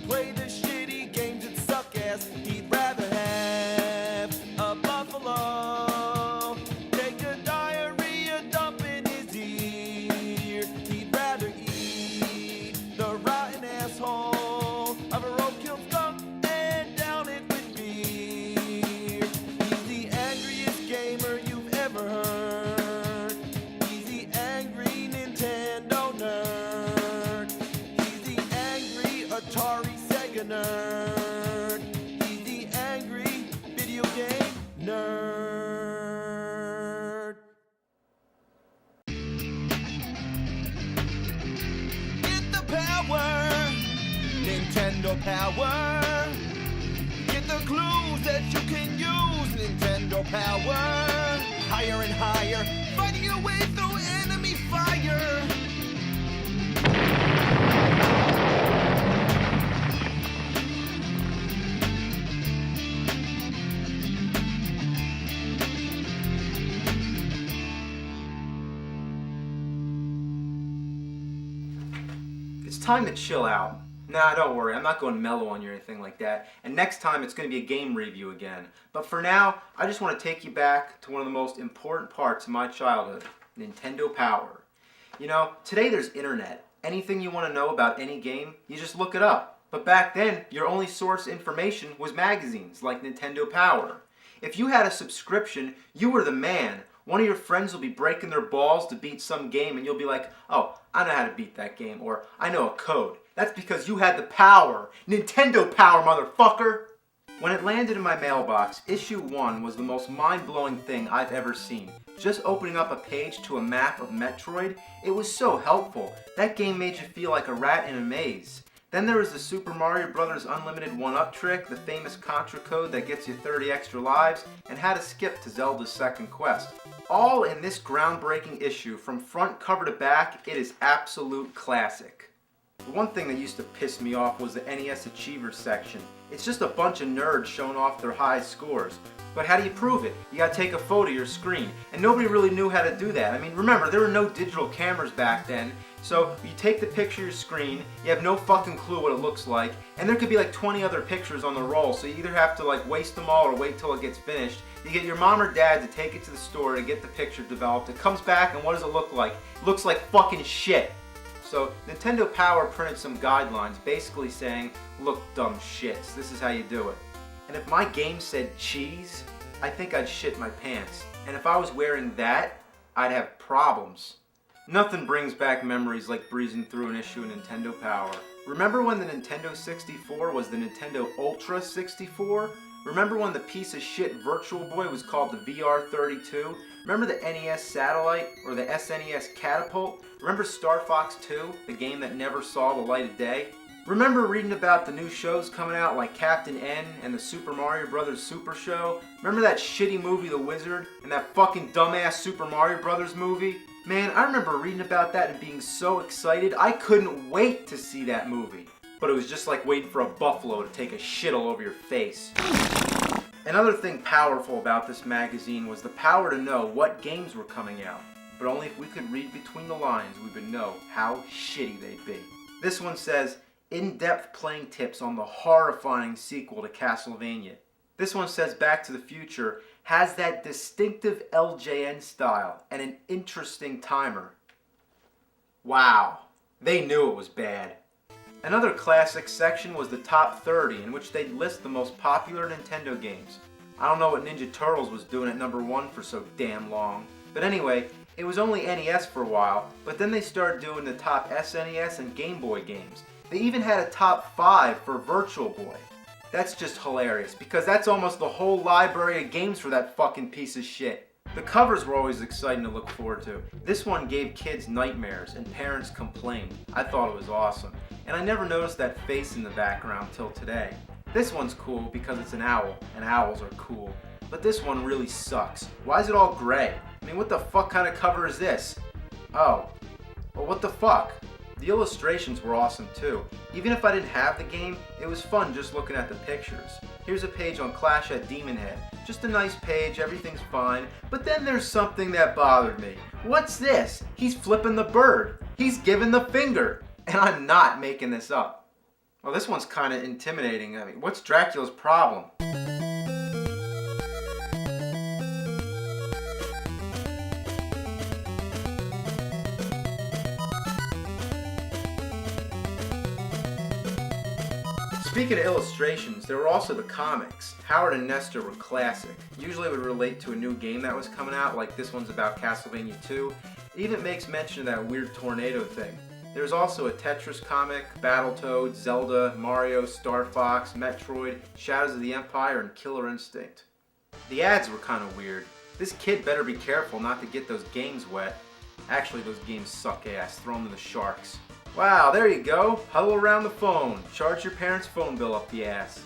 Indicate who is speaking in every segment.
Speaker 1: play the shitty games that suck ass. He'd rather have a buffalo take a diarrhea dump in his ear. He'd rather eat the rotten asshole of a roadkill skunk and down it with beer. He's the angriest gamer you've ever heard. He's the angry Nintendo nerd. He's the angry Atari Sega nerd. He's the angry video game nerd. Get the power, Nintendo power. Get the clues that you can use, Nintendo power. Higher and higher, fighting your way through enemy fire.
Speaker 2: It's time to chill out. Nah, don't worry, I'm not going mellow on you or anything like that. And next time it's going to be a game review again. But for now, I just want to take you back to one of the most important parts of my childhood, Nintendo Power. You know, today there's internet. Anything you want to know about any game, you just look it up. But back then, your only source of information was magazines like Nintendo Power. If you had a subscription, you were the man. One of your friends will be breaking their balls to beat some game and you'll be like, oh, I know how to beat that game, or I know a code. That's because you had the power. Nintendo Power, motherfucker! When it landed in my mailbox, issue 1 was the most mind-blowing thing I've ever seen. Just opening up a page to a map of Metroid, it was so helpful. That game made you feel like a rat in a maze. Then there was the Super Mario Bros. Unlimited 1-up trick, the famous Contra code that gets you 30 extra lives, and how to skip to Zelda's second quest. All in this groundbreaking issue, from front cover to back, it is absolute classic. The one thing that used to piss me off was the NES Achievers section. It's just a bunch of nerds showing off their high scores. But how do you prove it? You gotta take a photo of your screen. And nobody really knew how to do that. I mean, remember, there were no digital cameras back then. So you take the picture of your screen, you have no fucking clue what it looks like, and there could be like 20 other pictures on the roll, so you either have to like waste them all or wait till it gets finished. You get your mom or dad to take it to the store to get the picture developed. It comes back, and what does it look like? It looks like fucking shit. So Nintendo Power printed some guidelines basically saying, look dumb shits, this is how you do it. And if my game said cheese, I think I'd shit my pants. And if I was wearing that, I'd have problems. Nothing brings back memories like breezing through an issue of Nintendo Power. Remember when the Nintendo 64 was the Nintendo Ultra 64? Remember when the piece of shit Virtual Boy was called the VR32? Remember the NES Satellite or the SNES Catapult? Remember Star Fox 2, the game that never saw the light of day? Remember reading about the new shows coming out like Captain N and the Super Mario Bros. Super Show? Remember that shitty movie The Wizard and that fucking dumbass Super Mario Bros. Movie? Man, I remember reading about that and being so excited, I couldn't wait to see that movie. But it was just like waiting for a buffalo to take a shit all over your face. Another thing powerful about this magazine was the power to know what games were coming out. But only if we could read between the lines, we would know how shitty they'd be. This one says, in-depth playing tips on the horrifying sequel to Castlevania. This one says Back to the Future has that distinctive LJN style and an interesting timer. Wow, they knew it was bad. Another classic section was the top 30, in which they'd list the most popular Nintendo games. I don't know what Ninja Turtles was doing at number 1 for so damn long. But anyway, it was only NES for a while, but then they started doing the top SNES and Game Boy games. They even had a top 5 for Virtual Boy. That's just hilarious, because that's almost the whole library of games for that fucking piece of shit. The covers were always exciting to look forward to. This one gave kids nightmares, and parents complained. I thought it was awesome. And I never noticed that face in the background till today. This one's cool because it's an owl, and owls are cool. But this one really sucks. Why is it all gray? I mean, what the fuck kind of cover is this? Oh, well, what the fuck? The illustrations were awesome too. Even if I didn't have the game, it was fun just looking at the pictures. Here's a page on Clash at Demon Head. Just a nice page, everything's fine. But then there's something that bothered me. What's this? He's flipping the bird. He's giving the finger. And I'm not making this up. Well, this one's kind of intimidating. I mean, what's Dracula's problem? Speaking of illustrations, there were also the comics. Howard and Nestor were classic. Usually would relate to a new game that was coming out, like this one's about Castlevania 2. It even makes mention of that weird tornado thing. There's also a Tetris comic, Battletoads, Zelda, Mario, Star Fox, Metroid, Shadows of the Empire, and Killer Instinct. The ads were kind of weird. This kid better be careful not to get those games wet. Actually, those games suck ass. Throw them to the sharks. Wow, there you go. Huddle around the phone. Charge your parents' phone bill up the ass.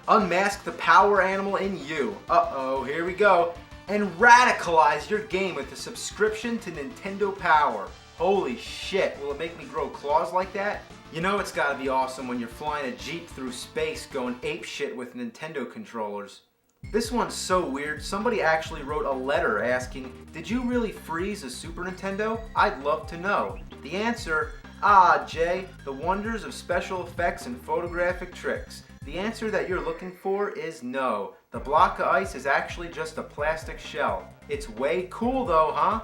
Speaker 2: Unmask the power animal in you. Uh-oh, here we go. And radicalize your game with a subscription to Nintendo Power. Holy shit, will it make me grow claws like that? You know it's gotta be awesome when you're flying a Jeep through space going apeshit with Nintendo controllers. This one's so weird, somebody actually wrote a letter asking, did you really freeze a Super Nintendo? I'd love to know. The answer, Jay, the wonders of special effects and photographic tricks. The answer that you're looking for is no. The block of ice is actually just a plastic shell. It's way cool though, huh?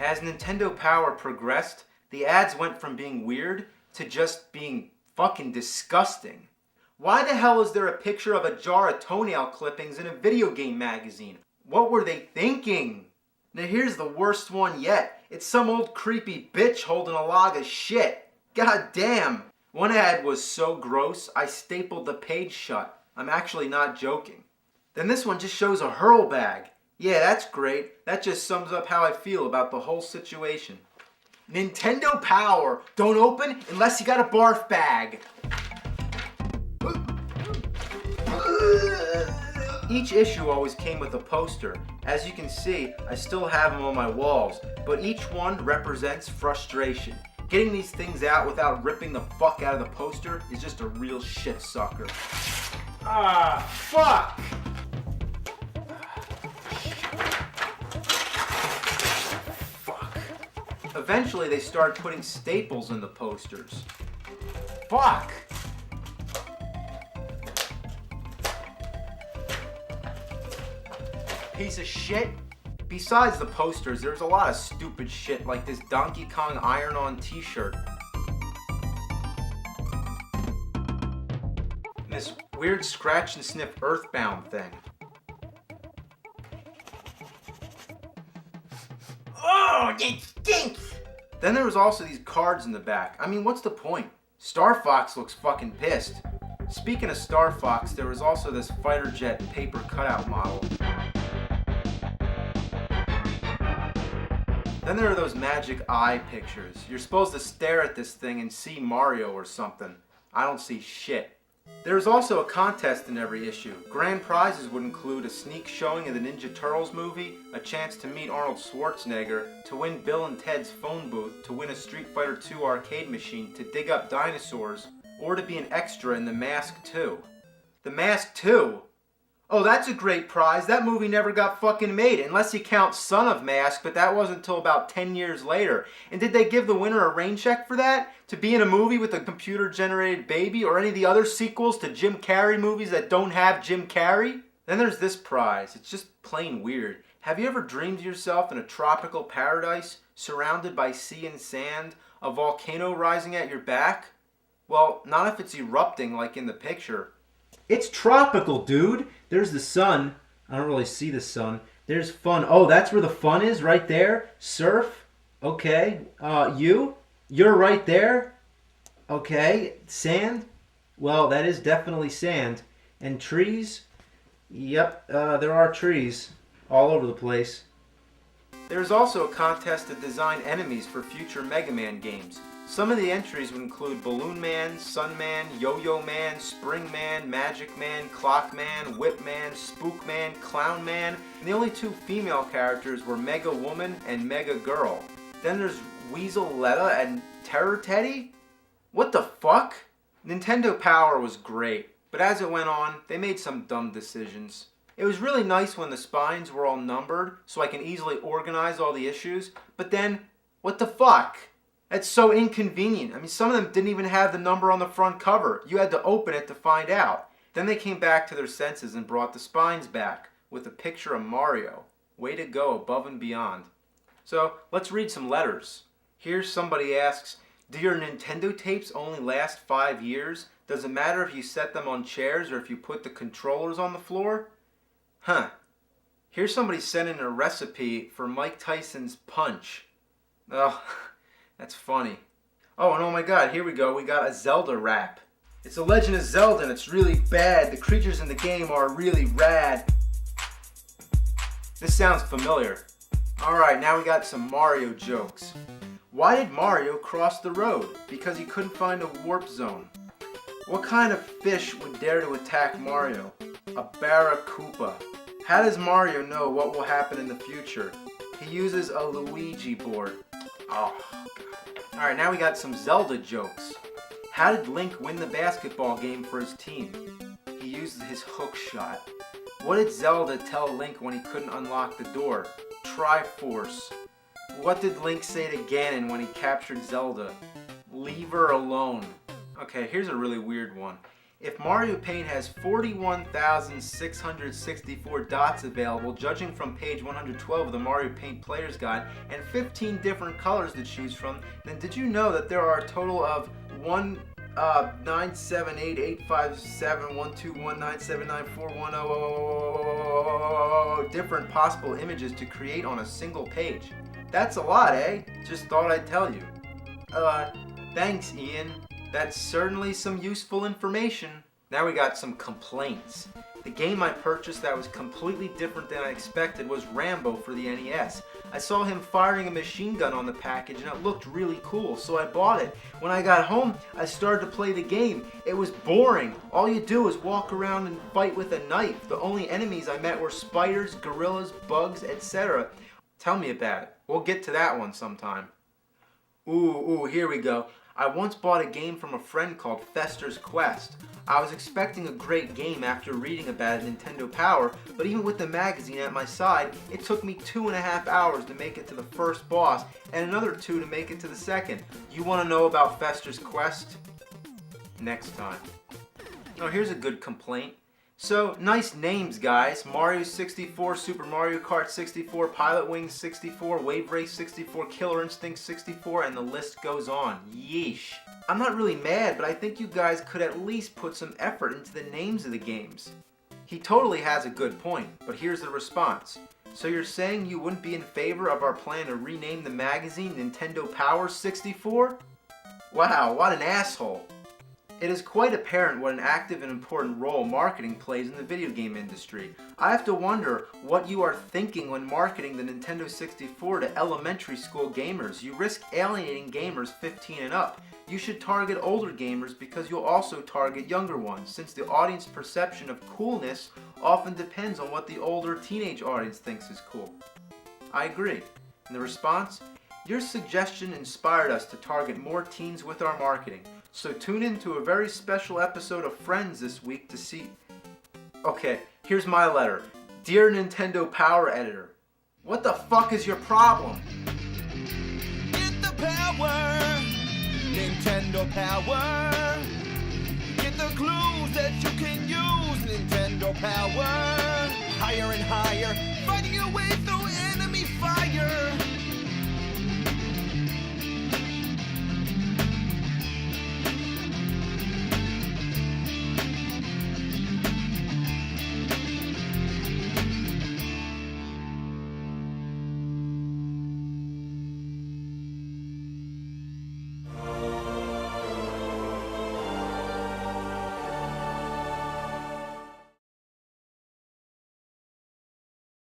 Speaker 2: As Nintendo Power progressed, the ads went from being weird to just being fucking disgusting. Why the hell is there a picture of a jar of toenail clippings in a video game magazine? What were they thinking? Now here's the worst one yet. It's some old creepy bitch holding a log of shit. God damn. One ad was so gross, I stapled the page shut. I'm actually not joking. Then this one just shows a hurl bag. Yeah, that's great. That just sums up how I feel about the whole situation. Nintendo Power. Don't open unless you got a barf bag. Each issue always came with a poster. As you can see, I still have them on my walls, but each one represents frustration. Getting these things out without ripping the fuck out of the poster is just a real shit sucker. Ah, fuck! Fuck. Eventually they started putting staples in the posters. Fuck! Piece of shit. Besides the posters, there's a lot of stupid shit like this Donkey Kong iron-on t-shirt. And this weird scratch and sniff Earthbound thing. Oh, it stinks! Then there was also these cards in the back. I mean, what's the point? Star Fox looks fucking pissed. Speaking of Star Fox, there was also this fighter jet paper cutout model. Then there are those magic eye pictures. You're supposed to stare at this thing and see Mario or something. I don't see shit. There's also a contest in every issue. Grand prizes would include a sneak showing of the Ninja Turtles movie, a chance to meet Arnold Schwarzenegger, to win Bill and Ted's phone booth, to win a Street Fighter II arcade machine, to dig up dinosaurs, or to be an extra in The Mask 2. The Mask 2? Oh, that's a great prize. That movie never got fucking made, unless you count Son of Mask, but that wasn't until about 10 years later. And did they give the winner a rain check for that? To be in a movie with a computer-generated baby, or any of the other sequels to Jim Carrey movies that don't have Jim Carrey? Then there's this prize. It's just plain weird. Have you ever dreamed yourself in a tropical paradise, surrounded by sea and sand, a volcano rising at your back? Well, not if it's erupting like in the picture. It's tropical, dude. There's the sun. I don't really see the sun. There's fun. Oh, that's where the fun is, right there. Surf. Okay. You're right there. Okay. Sand. Well, that is definitely sand. And trees. Yep, there are trees all over the place. There's also a contest to design enemies for future Mega Man games. Some of the entries would include Balloon Man, Sun Man, Yo-Yo Man, Spring Man, Magic Man, Clock Man, Whip Man, Spook Man, Clown Man, and the only two female characters were Mega Woman and Mega Girl. Then there's Weasel Letta and Terror Teddy? What the fuck? Nintendo Power was great, but as it went on, they made some dumb decisions. It was really nice when the spines were all numbered, so I can easily organize all the issues, but then, what the fuck? It's so inconvenient. I mean, some of them didn't even have the number on the front cover. You had to open it to find out. Then they came back to their senses and brought the spines back with a picture of Mario. Way to go, above and beyond. So, let's read some letters. Here somebody asks, do your Nintendo tapes only last 5 years? Does it matter if you set them on chairs or if you put the controllers on the floor? Huh. Here's somebody sending a recipe for Mike Tyson's punch. Oh, that's funny. Oh, and oh my god, here we go. We got a Zelda rap. It's a Legend of Zelda and it's really bad. The creatures in the game are really rad. This sounds familiar. Alright, now we got some Mario jokes. Why did Mario cross the road? Because he couldn't find a warp zone. What kind of fish would dare to attack Mario? A barracuda. How does Mario know what will happen in the future? He uses a Luigi board. Oh, God. Alright, now we got some Zelda jokes. How did Link win the basketball game for his team? He used his hook shot. What did Zelda tell Link when he couldn't unlock the door? Triforce. What did Link say to Ganon when he captured Zelda? Leave her alone. Okay, here's a really weird one. If Mario Paint has 41,664 dots available, judging from page 112 of the Mario Paint Player's Guide, and 15 different colors to choose from, then did you know that there are a total of 978857121979410 different possible images to create on a single page? That's a lot, eh? Just thought I'd tell you. Thanks, Ian. That's certainly some useful information. Now we got some complaints. The game I purchased that was completely different than I expected was Rambo for the NES. I saw him firing a machine gun on the package and it looked really cool, so I bought it. When I got home, I started to play the game. It was boring. All you do is walk around and fight with a knife. The only enemies I met were spiders, gorillas, bugs, etc. Tell me about it. We'll get to that one sometime. Ooh, here we go. I once bought a game from a friend called Fester's Quest. I was expecting a great game after reading about it at Nintendo Power, but even with the magazine at my side, it took me 2.5 hours to make it to the first boss, and another 2 to make it to the second. You want to know about Fester's Quest? Next time. Oh, here's a good complaint. So, nice names, guys. Mario 64, Super Mario Kart 64, Pilot Wings 64, Wave Race 64, Killer Instinct 64, and the list goes on. Yeesh. I'm not really mad, but I think you guys could at least put some effort into the names of the games. He totally has a good point, but here's the response. So you're saying you wouldn't be in favor of our plan to rename the magazine Nintendo Power 64? Wow, what an asshole. It is quite apparent what an active and important role marketing plays in the video game industry. I have to wonder what you are thinking when marketing the Nintendo 64 to elementary school gamers. You risk alienating gamers 15 and up. You should target older gamers because you'll also target younger ones, since the audience perception of coolness often depends on what the older teenage audience thinks is cool. I agree. And the response? Your suggestion inspired us to target more teens with our marketing. So tune in to a very special episode of Friends this week to see... Okay, here's my letter. Dear Nintendo Power Editor, what the fuck is your problem?
Speaker 1: Get the power, Nintendo Power. Get the clues that you can use, Nintendo Power. Higher and higher, fighting your way through